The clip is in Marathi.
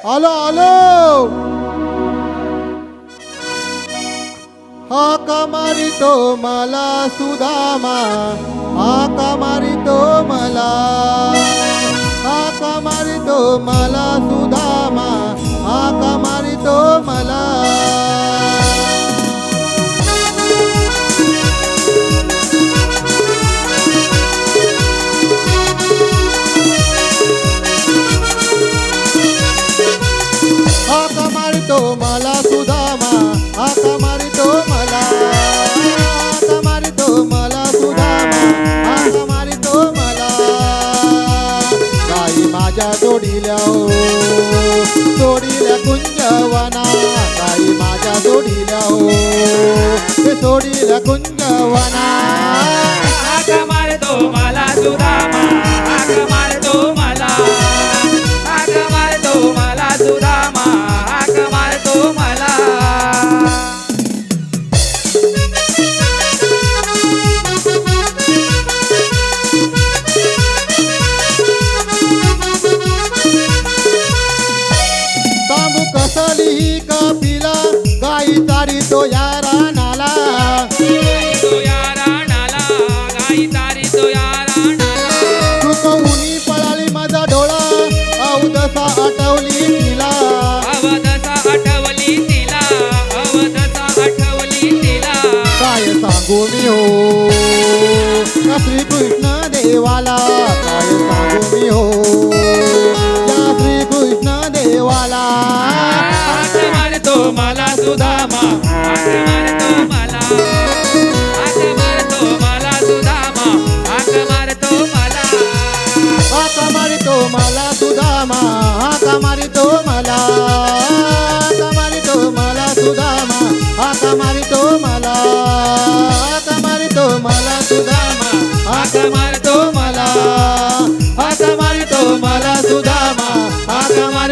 आलो आलो हाका मारितो मला सुदामा हाका मारितो मला हाका मारितो मला सुदामा हाका मारितो मला हाका मारितो मला सुदामा हाका मारितो मला हाका मारितो मला सुदामा हाका मारितो मला गाई माझ्या जोडील्या हो सोडील्या कुंजवना गाई माझ्या जोडील्या हो ते सोडील्या कुंजवना हाका मारतो मला सुदामा हाका मारतो मला हाका मारतो मला सुदामा हाका मारतो मला तांबू कसली कपिला गाई चारितो या रानाला तो या राणाला गाई तारी तो या राणाला चुकवूनी पळाली माझा डोळा अवदसा आठवली तिला अवधसा आठवली तिला अवधसा आठवली तिला काय सांगू मी हो या श्रीकृष्ण देवाला काय सांगू मी हो या श्रीकृष्ण देवाला हाक मारतो मला सुदामा हाक मारतो मला हाक मारतो मला सुदामा हाक मारतो मला हाका मारितो मला सुदामा हाका मारितो मला हाका मारितो मला सुदामा हाका मारितो मला हाका मारितो मला सुदामा हाका मारितो मला हाका मारितो मला सुदामा हाका मारितो